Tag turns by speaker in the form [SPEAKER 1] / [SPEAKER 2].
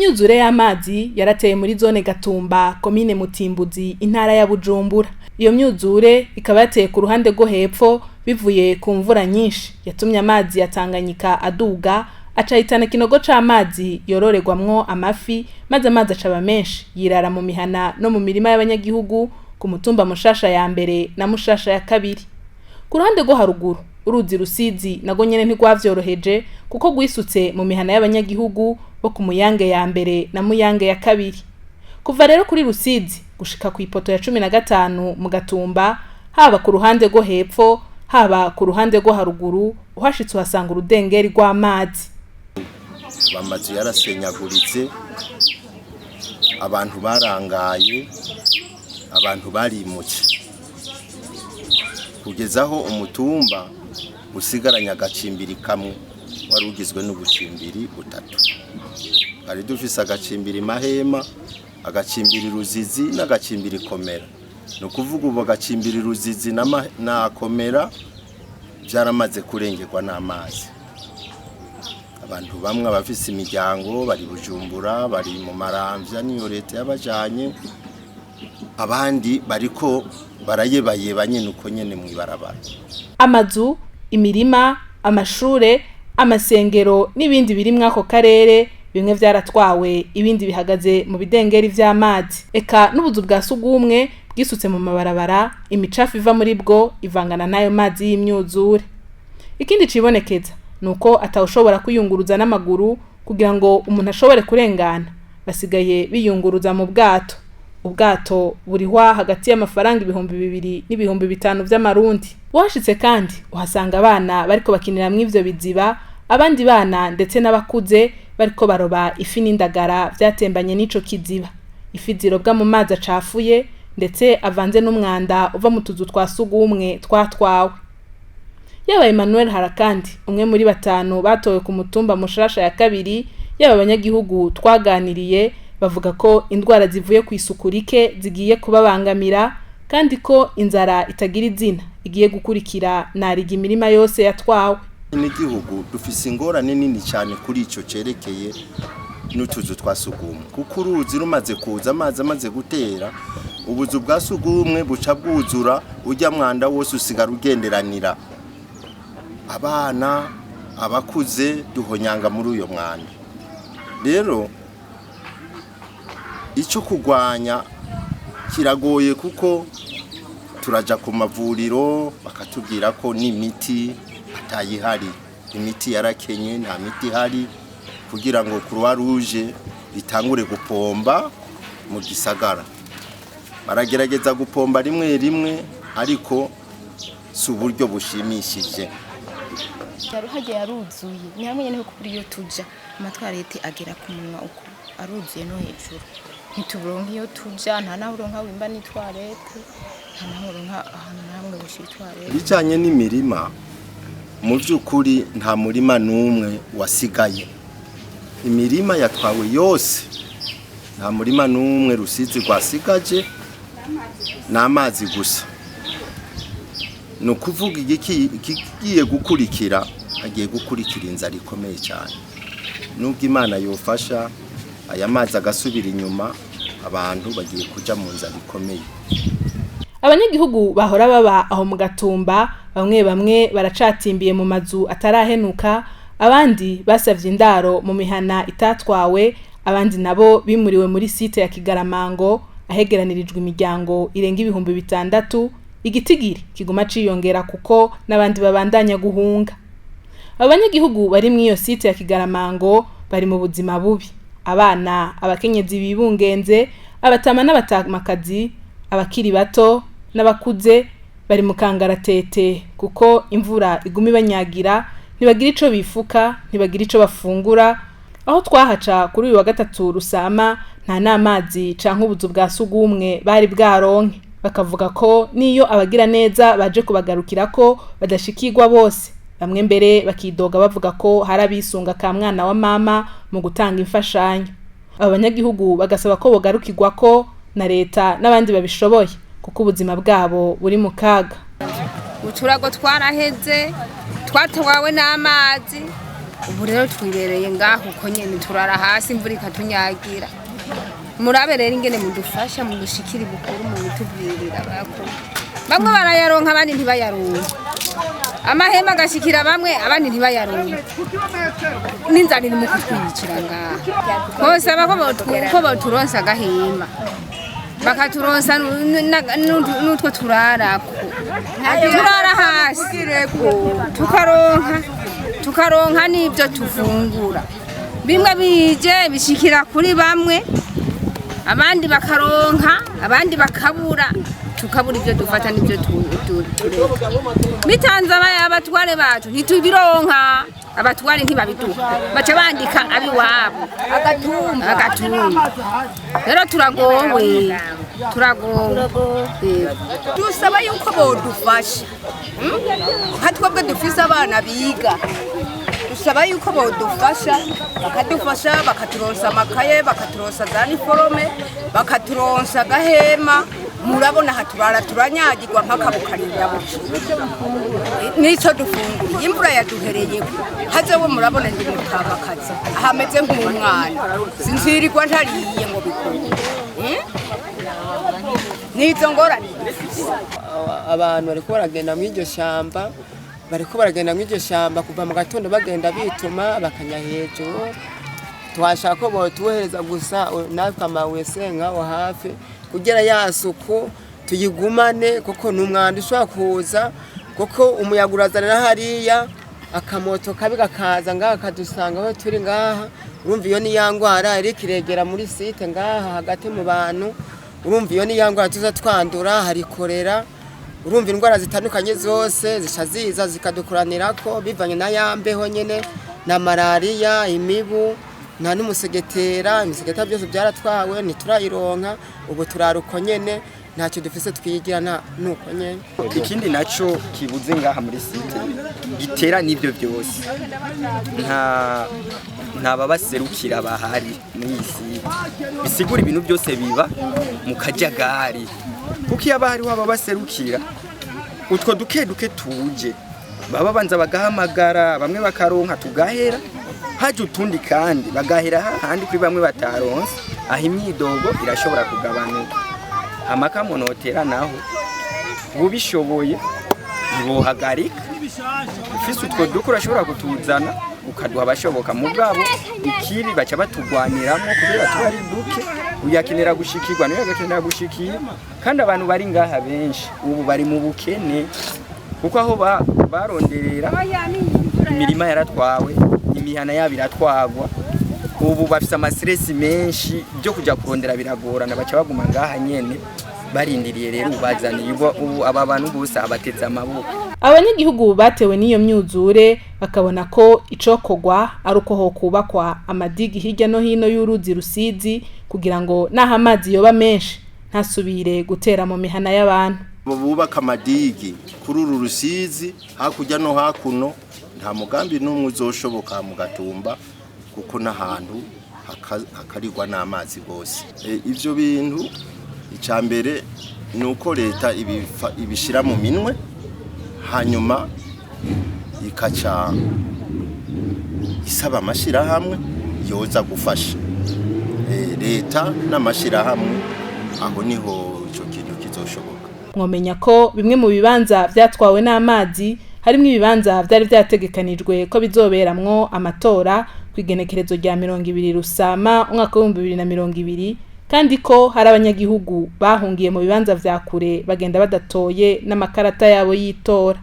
[SPEAKER 1] Imyuzure y'amazi yarateye muri zone Gatumba, komine Mutimbuzi, intara ya Bujumbura. Iyo myuzure ikaba yateye ku ruhande rwo hepfo bivuye ku mvura nyinshi yatumye amazi ya Tanganyika aduga, acahitana kinogo c'amazi yororerwamwo amafi, maze amazi acaba menshi yirara mu mihana no mu mirima y'abanyagihugu ku mutumba Mushasha ya mbere na Mushasha ya kabiri. Ku ruhande rwo haruguru uruzi Rusizi nago nyene ntigwavyoroheje kuko gwisutse mu mihana y'abanyagihugu bo ku Muyange ya mbere na Muyange ya kabiri. Kuva rero kuri Rusizi gushika ku ipoto ya 15 mu Gatumba, haba ku ruhande rwo hepfo haba ku ruhande rwo haruguru, uhashitse uhasanga urudengeri rw'amazi.
[SPEAKER 2] Amazu yarasenyaguritse, abantu barangaye, abantu barimutse, kugezaho umutumba usigaranya agacimbiri kamwe wari ugizwe n'ubucimbiri butatu. Hari dufise agacimbiri Mahema, agacimbiri Ruzizi n'agacimbiri Komera. No kuvuga ubu agacimbiri Ruzizi na Komera byaramaze kurengerwa n'amazi. Abantu bamwe bafise imiryango bari Bujumbura, bari mu Maramvya niyo leta yabajanye, abandi bariko barayebayeba nyene uko nyene mwibarabara.
[SPEAKER 1] Amazu, imirima, amashure, amasengero n'ibindi biri mwako karere bimwe vyaratwawe, ibindi bihagaze mu bidengeri vy'amazi. Eka n'ubuzu bwa sugumwe bwisutse mu mabarabara, imicafu iva muri bwo ivangana nayo mazi y'imyuzure. Ikindi cibonekeza nuko atawushobora kwiyunguruza n'amaguru kugira ngo umuntu ashobore kurengana, basigaye biyunguruza mu bwato. Ubwato burihwa hagati y'amafaranga 2,000 n'ibihumbi 5 vy'amarundi. Washitse kandi uhasanga abana bariko bakinira mu ivyo biziba, abandi bana ndetse n'abakuze bariko baroba ifi n'indagara vyatembanye n'ico kiziba. Ifi zirobwa mu mazi acafuye ndetse avanze n'umwanda uva mu tuzu twa sugumwe twatwawe. Yaba Emmanuel Harakandi, umwe muri 5 batowe ku mutumba Mushasha ya kabiri, yaba abanyagihugu twaganiriye bavuga ko indwara zivuye ku isuku rike zigiye kubabangamira, kandi ko inzara itagira izina igiye gukurikira nariga imirima yose yatwawe.
[SPEAKER 2] N'igihugu dufise ingorane nini cyane kuri ico cerekeye n'utuzu twa sugumwe, kuko uruzi rumaze kuza amazi amaze gutera, ubuzu bwa sugumwe buca bwuzura, ujya mwanda wose usigara ugenderanira. Abana abakuze duhonyanga muri uyo mwanda. Rero ico kugwanya kiragoye kuko turaja ku mavuriro bakatubwira ko n'imiti atayihari, imiti yarakenye, nta miti hari, kugira ngo Croix Rouge bitangure gupomba mu gisagara. Baragerageza gupomba rimwe rimwe ariko si uburyo bushimishije.
[SPEAKER 3] Yaruhaje yaruzuye, ni hamwe nyene kuri iyo tuja amatwarete agera ku munwa uko aruzuye no hejuru. Ntituronka iyo tuja, nta naho uronka wimba n'itwarete, nta naho uronka ahantu namwe gushitwarete. Bijanye
[SPEAKER 2] n'imirima, mu by'ukuri nta murima n'umwe wasigaye. Imirima yatwawe yose, nta murima n'umwe Rusizi rwasigaje, n'amazi gusa. No kuvuga igiye gukurikira, agiye gukurikira inzara ikomeye cyane. Nubwo Imana yofasha aya mazi agasubira inyuma, abantu bagiye kuja mu nzara ikomeye.
[SPEAKER 1] Abanyagihugu bahora baba aho mu Gatumba, bamwe baracatimbiye mu mazu atarahenuka, abandi basavye indaro mu mihana itatwawe, abandi nabo bimuriwe muri site ya Kigaramango ahegeranirijwe imiryango irenga 6,000. Igitigiri kiguma ciyongera kuko nabandi babandanya guhunga. Abanyagihugu bari mu iyo site ya Kigaramango bari mu buzima bubi. Abana, abakenyezi bibungenze, abatama n'abatamakazi, abakiri bato n'abakuze bari mu kangaratete kuko imvura iguma ibanyagira, ntibagira ico bifuka, ntibagira ico bafungura. Aho twahaca kuri uyu wa 3 Rusama nta n'amazi canke ubuzu bwa sugumwe bari bwaronke. Bakavuga ko niyo abagira neza baje kubagarukira ko badashikirwa bose. Bamwe mbere bakidoga bavuga ko harabisunga ka mwana wa mama mu gutanga imfashanyo. Abanyagihugu bagasaba ko bogarukirwa ko na leta n'abandi babishoboye kuko ubuzima bwabo buri mu kaga.
[SPEAKER 4] Uturago twaraheze, twatawawe n'amazi, ubu rero twibereye ngaho uko nyene turara hasi imvura ikatunyagira murabe rero ingene mudufasha mudushikira bukuru mu bitubwirira bako bamwe barayaronka abandi ntibayaronka amahema agashikira bamwe abandi ntibayaronka n'inzara iri mu kutwicira ngaha hose ko baturonsa agahema bakaturonsa n'utwo turarako turara hasi tukaronka n'ibyo tufungura bimwe bije bishikira kuri bamwe abandi bakaronka abandi bakabura tukabura ibyo dufata n'ibyo tureka bitanze abatware bacu ntitubironka abatware ntibabiduha baca bandika abiwabo agatumba rero turagowe
[SPEAKER 5] dusaba yuko bodufasha nka twebwe dufise abana biga dusaba yuko bodufasha bakadufasha bakaturonsa amakaye bakaturonsa za niforome bakaturonsa agahema murabona haturara turanyagirwa nk'akabukanira bucu nico dufungura imvura yaduhereye hazewe murabona ndi mutabakazi ahameze nk'umwana sinzirirwa ntariye ngo bikore nizo ngorane
[SPEAKER 6] abantu bariko baragenda mw'iryo shamba kuva mu gatondo bagenda bituma bakanya hejuru twashaka ko botuhereza gusa natwe amabuye senkaho hafi kugira yasuku tuyigumane kuko n'umwanda ushobora kuza kuko umuyaga urazanira hariya akamoto kabi gakaza ngaha kadusanga aho turi ngaha urumva iyo ni ya ngwara iri kiregera muri site ngaha hagati mu bantu urumva iyo ni ya ngwara tuza twandura hari korera urumva indwara zitandukanye zose zisha ziza zikadukuranirako bivanye na yambeho nyene na malaria imibu nta n'umusegetera imisegetera byose byaratwawe ntiturayironka ubu turaruko nyene ntacyo dufise twiyigira nuko nyene
[SPEAKER 7] ikindi naco kibuze ngaha muri site gitera n'ibyo byose nta babaserukira bahari muri site bisigura ibintu byose biba mu kajagari kuko iyo abahari waba baserukira utwo duke tuje baba banza bagahamagara bamwe bakaronka tugahera haje utundi kandi bagahera hahandi kuri bamwe bataronse aho imyidogo irashobora kugabanuka amakamonotera naho ubishoboye ibohagarika ufise utwo duke urashobora kutuzana ukaduha abashoboka mu bwabo ikiri baca batugwaniramo kubera tuba ari duke uyakenera gushikirwa nayo agakenera gushikira kandi abantu bari ngaha benshi ubu bari mu bukene kuko aho baronderera imirima yaratwawe imihana yabo iratwagwa ubu bafise amastress menshi byo kujya kurondera biragorana baca baguma ngaha nyene barindiriye rero ubazaniye ubu aba bantu bose abatetse amaboko
[SPEAKER 1] abanyagihugu batewe n'iyo myuzure bakabona ko icokogwa ari uko ho kubakwa amadigi hirya no hino y'uruzi Rusizi kugira ngo naho amazi yoba menshi ntasubire gutera mu mihana y'abantu
[SPEAKER 2] bubaka amadigi kuri uru Rusizi hakurya no hakuno nta mugambi n'umwe uzoshoboka mu Gatumba kuko n'ahantu hakarirwa n'amazi bose ivyo bintu icambere nuko leta ibishira mu minwe hanyuma ikaca isaba amashirahamwe yoza gufasha leta n'amashirahamwe aho niho ico kintu kizoshoboka
[SPEAKER 1] mwomenya ko bimwe mu bibanza vyatwawe n'amazi harimo ibibanza byari byategekanijwe ko bizoberamwo amatora kwigenekerezo rya 20 Rusama umwaka wa 2020 kandi ko hari abanyagihugu bahungiye mu bibanza vya kure bagenda badatoye n'amakarata yabo yitora